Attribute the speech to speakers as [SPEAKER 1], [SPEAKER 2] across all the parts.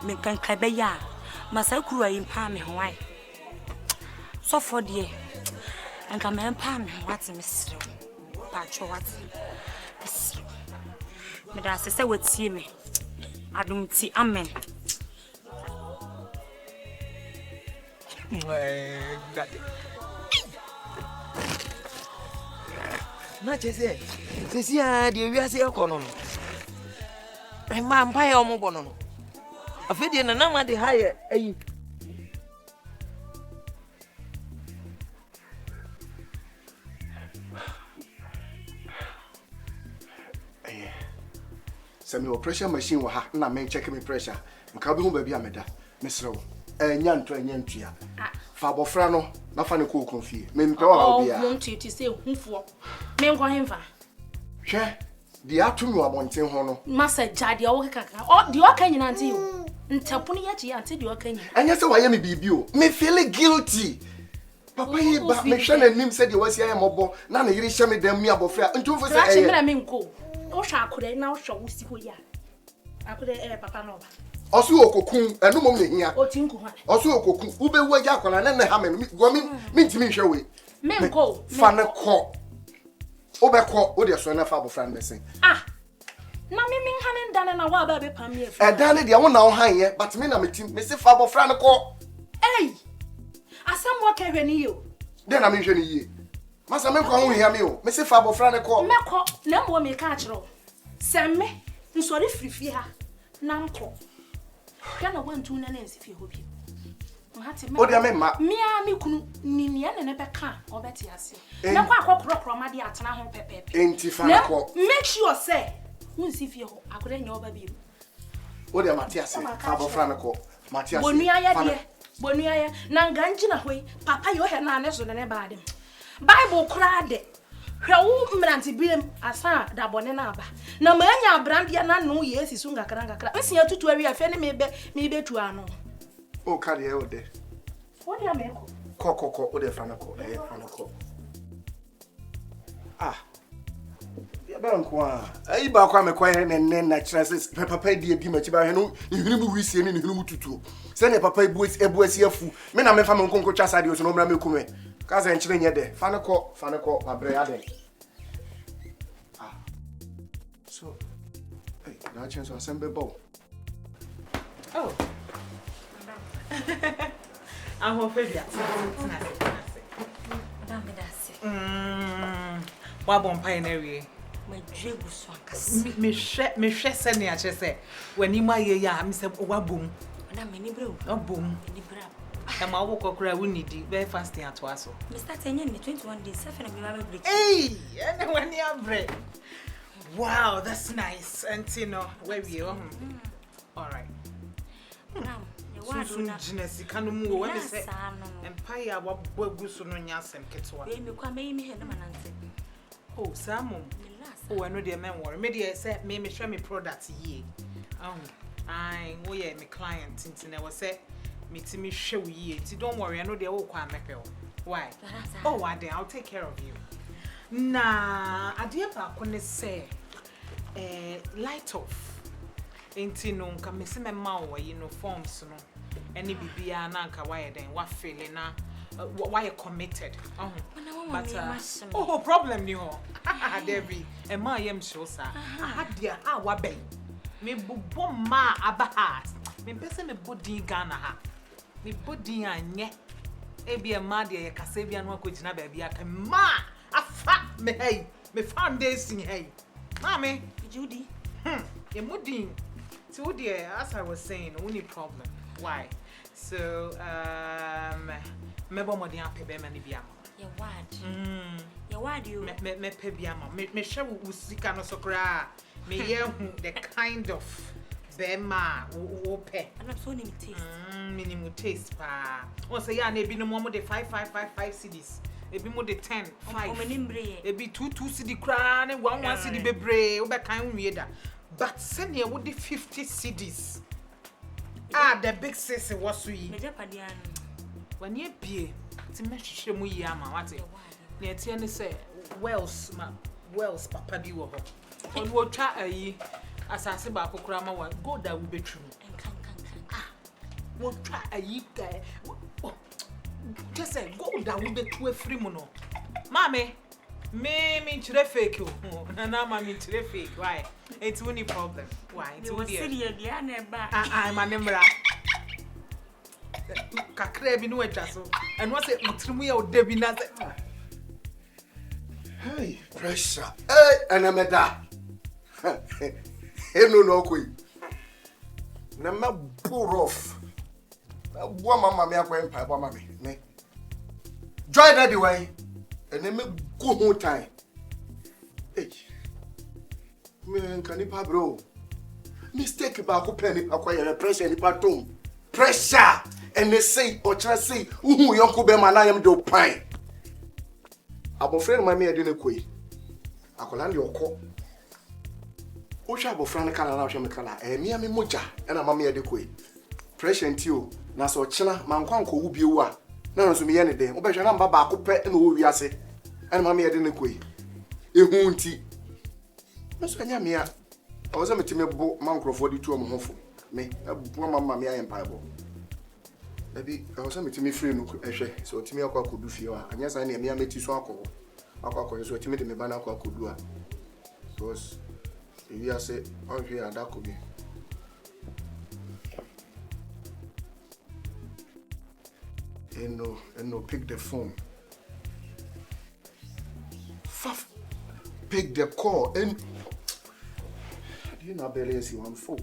[SPEAKER 1] me kan be ya masa kuru ayi pa me ho ai so for de enka me pa me what me sire pa cho what me da se wetie me adum ti amen
[SPEAKER 2] na chese sesi a de wiase ekono no ma mpa ya omo bono no afedi na ma de haye ayi
[SPEAKER 3] Send me a pressure machine wa ha na men check me pressure nka be hu ba bia meda mesrew enya ntro enya ntua fa bofra no na fa ne ko konfie me mpe wa ha bia
[SPEAKER 1] oh ntu ti se hufuo me nko hemfa
[SPEAKER 3] hwe di atumi wa bonten ho no
[SPEAKER 1] masa jade o kaka o di o kan nyina nti o ntapo ne yachi ante di o kan nyina
[SPEAKER 3] enya se wa ye me bibi o me feel guilty papa yi ba me hwe na nim se di wasi aye mobo na na yiri hye me dam mi abofra ntu fo se
[SPEAKER 1] eh me na me nko o hwa akode na o hwa wo si ho ya akode papa no ba
[SPEAKER 3] osu okokun enu mom ne hia
[SPEAKER 1] o ti nko ha
[SPEAKER 3] osu okokun ube wu aja akola na ha me go mi ntimi hwe we
[SPEAKER 1] me nko
[SPEAKER 3] fa ne ko obeko o de so na fa abofra no besen
[SPEAKER 1] na me hanen dane na wa ba be pam ye
[SPEAKER 3] fa dane de wo na wo han ye but me na me tim me se fa abofra no ko
[SPEAKER 1] asam wa ka hwe ni yo
[SPEAKER 3] de na me hwe ni yie masa me ko ho hia me o me se fa abofra no ko
[SPEAKER 1] me ko na mo me ka akiro se me nsori frifi ha na nko ya na wantu na na nsifi ho bi
[SPEAKER 3] o de me ma
[SPEAKER 1] me a me kunu ni na ne be ka obeti ase na kwa akokro ma de atena ho pepepe
[SPEAKER 3] enti fa no ko
[SPEAKER 1] make sure say nsifi ho akore nya oba bi
[SPEAKER 3] o de Matias fa abofra no ko Matias
[SPEAKER 1] bonu aya na nganji na hoi papa yo he na ne so ne ba dem bible kura de hwe wo mranti biem asa da bone na aba na ma anya abrambia na no yesi su ngakra nsi atutu awi afi ne me be tu ano
[SPEAKER 3] o kare e o de
[SPEAKER 1] o de ameko
[SPEAKER 3] ko o de fra no ko e fra no ko ya ba nko ayi ba kwa me kwa ne na kira se papa di edi machi ba hwe no nhunu mu wisie ne nhunu mu tutu se ne papa ebuasi afu me na me fa me nkonko twa sade o so no mra me kume ka se nchire nye de fa ne ko abre ya de so na chance asembe bo
[SPEAKER 4] aho febia
[SPEAKER 1] madame dase
[SPEAKER 4] wa bon pioneer
[SPEAKER 1] madwegu so akase
[SPEAKER 4] me hwe se ne a chese wani ma ye ya me se wa bom
[SPEAKER 1] madame ni brew
[SPEAKER 4] bom
[SPEAKER 1] ni bra
[SPEAKER 4] ma wo kokora we need very fasting at waso
[SPEAKER 1] me start enye ni 21 days seven me ba break
[SPEAKER 4] and when you break wow that's nice and you know where we are all right
[SPEAKER 1] madame ya
[SPEAKER 4] na jinesi kanu mu we me say empire wa bogu so no nya asem ketwa
[SPEAKER 1] we me kwa me he na manante
[SPEAKER 4] oh samum oh eno de men worry me de say me hwe me product ye I wo ye me client ntina we say me hwe wo ye ti don't worry eno de wo kwa mepe why oh I'll take care of you na ade ba ko ne say light off intino nka me se me ma wo uniforms no ene bibia na nka wa ye den wa feel na why you committed but problem ni ho Debbie e ma yem show sa ahadia wa ben me bubo ma abaha me pese me bodin Ghana ha me bodin anye e bia ma de ye kasa bia no akogina ba bia ka ma afa me hey me foundation hey mama
[SPEAKER 1] Judy
[SPEAKER 4] e mudin so dear as I was saying only problem why so mebo modi ape be mani bia
[SPEAKER 1] your word you
[SPEAKER 4] me pe bia ma me hwe wo sika no sokra me ye hu the kind of be ma wo pe
[SPEAKER 1] and I'm so need taste
[SPEAKER 4] minimum taste pa won say ya na ebi no mo de 5555 cedis ebi mo de 10 5 ebi 22 cedi kra ne 11 cedi bebre wo be kan wie da but send ye wo de 50 cedis the big sis was we
[SPEAKER 1] me japadian
[SPEAKER 4] when you pay ti mehwehwe mu yi ama wate na etie ne say Wells papa bi wo ho on wo twa ayi asase ba kokora ma wa go da wo betru what try a ye guy. Just say, go down with the 2 free mono. Mammy, me to fake you. And now mammy to the fake. Why? It's only problem. Why? It's only I'm a member. Kakrebi no ejaso. And what's it? Mutrumi or Debbie Nazar.
[SPEAKER 3] Hey, pressure. Hey, and I'm a da. Hey, no, queen. Nama burof. Mama, me akwa empire, mama me. Joy that the way, and then me go home time. Hey, man, can you bro? Mistake about who penny acquire pressure in the pattern. Pressure, and they say or try say, who young be man I am do pine. Abo friend my me I didn't quit. I call on your call. Osha abo friend can allow him color. Me am moja, and I'm mammy I quit. Pressure into na so china man kwanko wo bi wo a na nso me ye ne den wo be hwe na mba ba ko pe na wo wiase ene ma me ye de ne koi ehu nti na so anya me a o ze metime bo man krofo di tu o mo hofo me bo mama me ayen paibo dabi o ze metime free no ehwe so timi akwa kodu fie a anya san ne me ameti so akwa so timi de me ba na akwa kodu a because wiase on hwe adako bi. And no, pick the phone. Pick the call and do you not barely see one phone?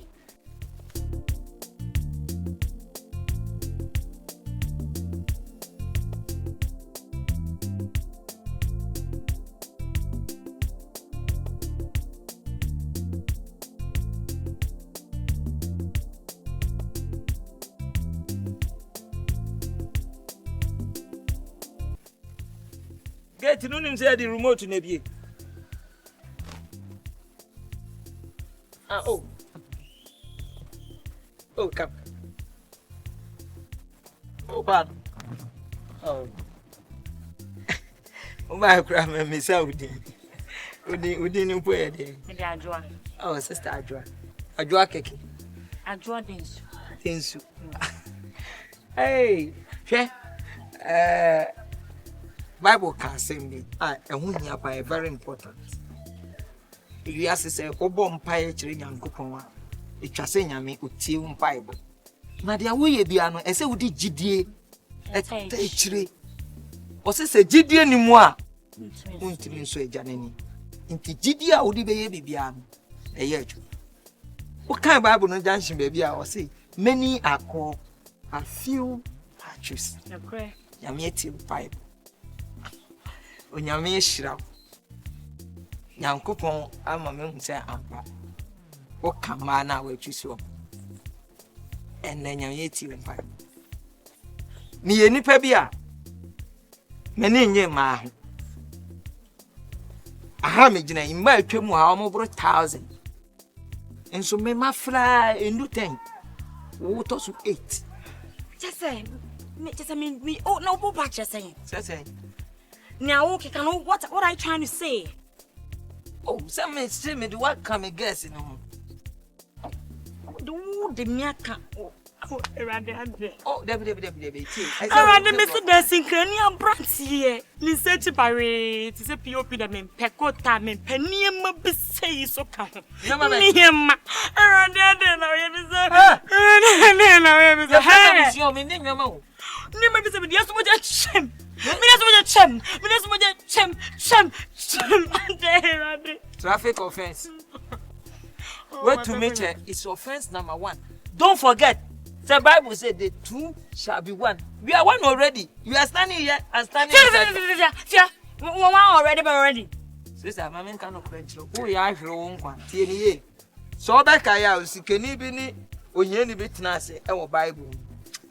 [SPEAKER 2] Get to know him say the remote na be. Oh, come. Oh, bad. Oh. Oh, my grandma, Miss Audi. Udi no poe dey.
[SPEAKER 5] Ajua.
[SPEAKER 2] Oh, sister Ajua. Ajua keke.
[SPEAKER 5] Ajua densu.
[SPEAKER 2] Densu. Hey, she. Bible can say me. Ehun hia pa very important. You ask say obo mpae kire Nyankopon a etwase nyame otie mpae bo. Na dia wo ye bia no ese wodi gidie kire. O se gidie ni mu a untimi so ejanani. Nti gidie a wodi beye bibia no eye atwu. O kan Bible no junction ba bia o say many are called, a few are chosen.
[SPEAKER 5] Okay.
[SPEAKER 2] Nyame etie mpae. Onyame shira Nyankopon ama me hu se ampa o kama na wa twisi o enne nyame ti mpa me ye nipa bi a me ne nye ma ho aha me gina imba atwam a o mo bro 1000 enso me mafra endu 10 wo to so 8
[SPEAKER 5] just say me oh no bo back just saying
[SPEAKER 2] say
[SPEAKER 5] now okay can what are you trying to say?
[SPEAKER 2] Oh, some say me do what come guess you know.
[SPEAKER 5] Do the miaka oh erade
[SPEAKER 2] oh debi
[SPEAKER 5] erade me se dancing cranium brand here research bare to say pop da me pekota me paniem be say so ka ho niem erade na we be say na we be say hey
[SPEAKER 2] you me niem ma ho
[SPEAKER 5] niem be say me so much chem me so much chem
[SPEAKER 2] traffic offense. Wait to meet her is offense number 1. Don't forget, the Bible said the two shall be one. We are one already. You are standing here and standing
[SPEAKER 5] here. One already.
[SPEAKER 2] Sister, my man cannot quench you. Who are your own one? TNA. So that I was can even only bit nase our Bible.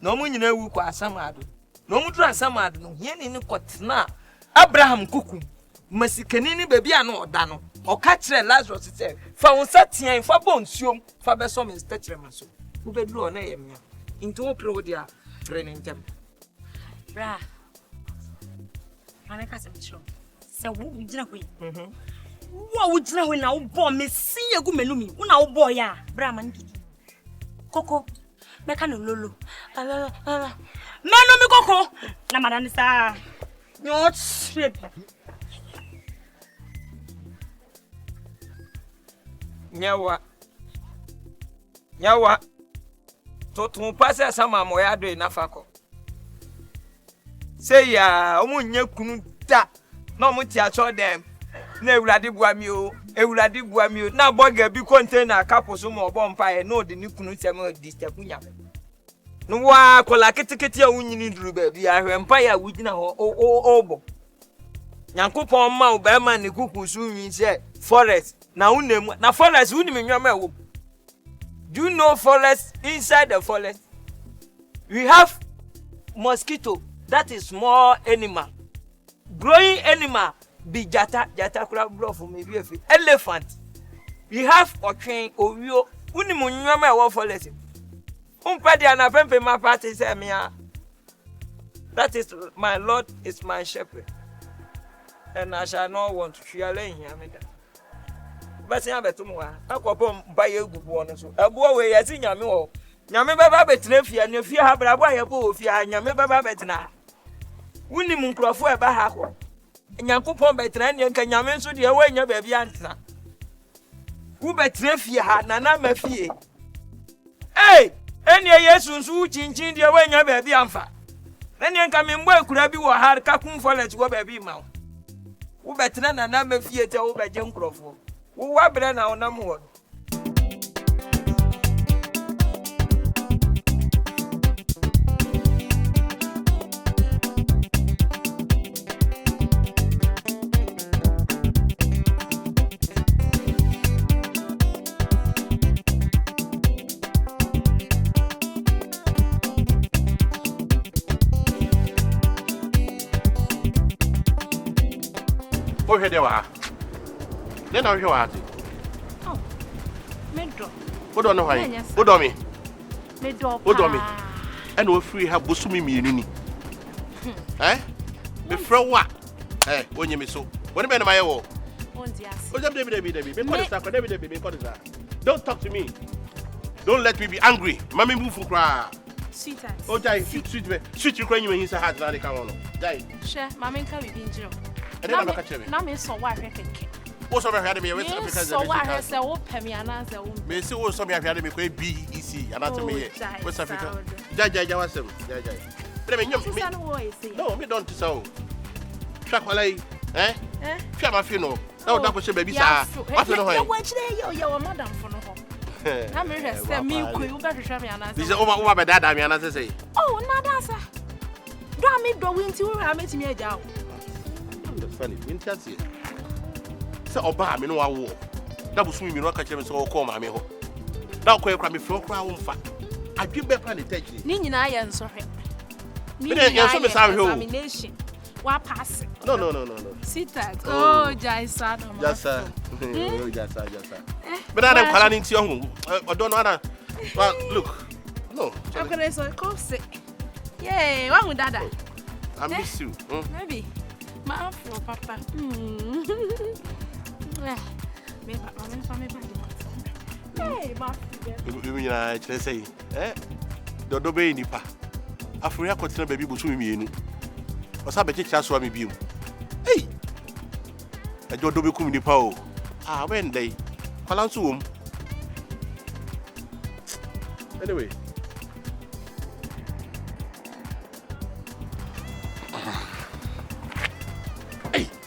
[SPEAKER 2] No one you know who are some other. No more some other. No, here in the court now. Abraham Kuku. Masikanini baby ano dano. O catch Lazarus say, fa won satia fa bonsuom fa beso me stachirema so. Wo bedru na yem ya. Into opro dia training tem.
[SPEAKER 5] Bra. Ana ka se bicho. Se wo gina ho yi. Wo gina ho na wo bo me si egu menumi. Wo na wo bo ya. Bra man gidi. Koko. Meka no lolo. Mano mi koko. Na madani sa. Nyot straight.
[SPEAKER 2] Nyawa. To tu pase sama mo ya do na fako. Say ya omo nya kunu da. Na omo ti acho dem. Na ewurade bua mi o. Na boga bi container kaposo mo obo mpa e no de ni kunu tem disturb nya. No wa kola ketekete a wunyini duru ba bi ahwe mpa ya wugina ho obo. Nyankopon ma o ba ma ne kukusu nwi se forest na unemu na forest unimi nwama ewo. Do you know forest? Inside the forest we have mosquito, that is small animal. Growing animal be jata kura blow for me be elephant. We have otwen owio unimu nwama ewo forest. Umpadi ana pempe ma party say me. That is my Lord is my shepherd. And I shall not want to share in here. But I bet tomorrow. I go buy a good one. So a boy way as in Yamo. Yammy Baba Betnefia, and if you have a boy, a boy, if you are Yammy Baba Betna. Winnie Munkro for a bahako. And Yankupon Betran, and can Yamen so the away your baby answer. Who Betnefia had Nana Mafie? Hey, any yes, who chin the away your baby amfa. Then you come in work, could I be what hard capun for let's go baby mouth. Who better than a theatre over Jim Crawford? Who are better now, no more?
[SPEAKER 3] Oh, here they are. Then I'll show her.
[SPEAKER 1] Oh, Medro.
[SPEAKER 3] What do I know? What do me?
[SPEAKER 1] Medro.
[SPEAKER 3] What do me? And we free have Busumi Mini. Eh? Before what? Eh, when you miss so. What about my own? Don't talk to me. Don't let me be angry. Mommy move for cry.
[SPEAKER 1] Sweetheart.
[SPEAKER 3] Oh, die, sweet me. Sweet you when you in heart, now they come on. Die.
[SPEAKER 1] Share, Mamma can be in jail.
[SPEAKER 3] And then I'm catch me.
[SPEAKER 1] Now, Miss, so what I can.
[SPEAKER 3] What's over had me with because
[SPEAKER 1] so what has a open me and answer.
[SPEAKER 3] May see what some have had me quite BEC and not me. West Africa. Jaja was him. No, me don't so. Track while I, eh? Share my funeral. No, that was a baby. What's the
[SPEAKER 1] watch there? You're madam for no home. I'm here to send me. You got to show me an answer.
[SPEAKER 3] This is over by that. I mean, as I say.
[SPEAKER 1] Oh, not answer. Don't me go into I met me a job.
[SPEAKER 3] Funny, in Chelsea. So, Obama, no, I war. That was swimming, no catch him so call my ho. Now, quite crammy for crown fat. I give back on the text. Nini, I answer him. Examination. What pass? No. Sit that. Oh, just sad. Just, but I am planning to young. I don't know. Well, look. No. How can I say, come sick? Yay, one with Dada. I miss you. Maybe. My for papa. Hey, ma. You I say, eh? Do do be nipa. Afuri akotina baby busu mi enu. Osa be chicha so mi bium. Hey. Ejo do be kum nipa o. Ah, when dey. Kwala nso wom. Anyway.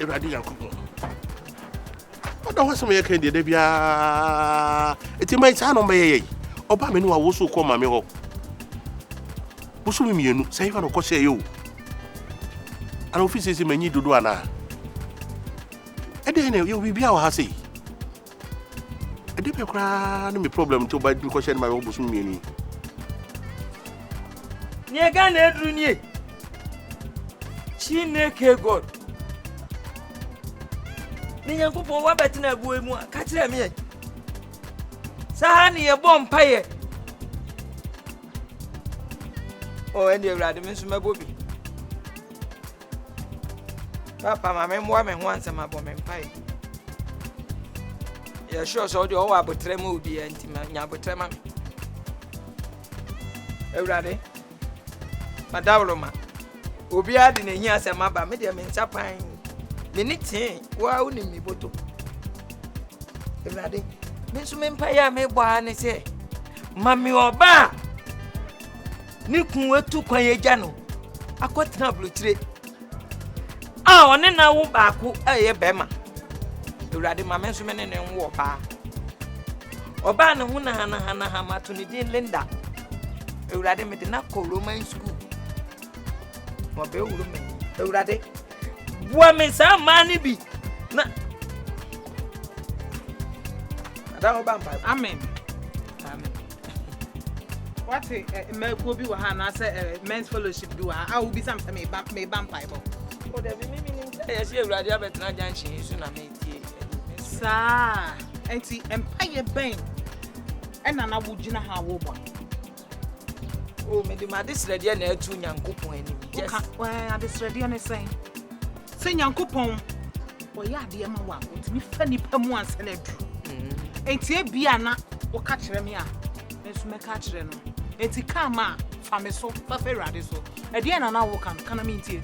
[SPEAKER 3] Everybody can cook. I don't want some of your candy, Debia. It's my son on my Oba me no wo so call mame ho. Wo so mi enu, say fa no ko say yo. Ana office say manyi dodo ana. E dey na yo bibia wa ha say. E dey pe kra no me problem to ba ko share my wo so mi enu.
[SPEAKER 2] Nye ga na edru nie. Chineke God. Nyankopo wa betina abuo mu ka kire me e saha ne ye bom paye o ende Ewurade me nsuma bobi papa ma me mo me ho ansama bom me paye ye sure so de o wa botre ma obi anti ma nya botre ma Ewurade. Madawroma. Obi ade na hia asem aba me de me nsapan. Me ni tin wa uni mi boto. Ewurade. Me so me mpa ya me bo ane se. Mami oba. Ni kun etu kwan eja no. Akotena blochire. Ah one na wo baako eye bema. Ewurade ma me so me ne nwo oba. Oba ne hu na hana mato ne din Linda. Ewurade me de na ko Roman school. Mo be wuru me. Ewurade. Bua me sa mani bi. Na Ada oba mpa.
[SPEAKER 4] Amen.
[SPEAKER 2] Amen.
[SPEAKER 4] What me go bi wa ha na say men's fellowship bi wa ha. I will be some me bam Bible.
[SPEAKER 2] O de bi mi nim say yes Ewurade abetena junction so na me tie.
[SPEAKER 4] Sa enti empire ben. Ena na wo gina ha wo bo.
[SPEAKER 2] Oh, me de ma this ready na etu Nyankopon anim.
[SPEAKER 4] Yes. Well, this ready on saying. Say Nyankopon. O ya de ma wa. Ntimi fa nipa mu ansa na du. Enti e bia na wo ka kire me a. Ensu me ka kire no. Enti ka ma fa me so fa fa Ewurade so. E de na na wo ka me ntie.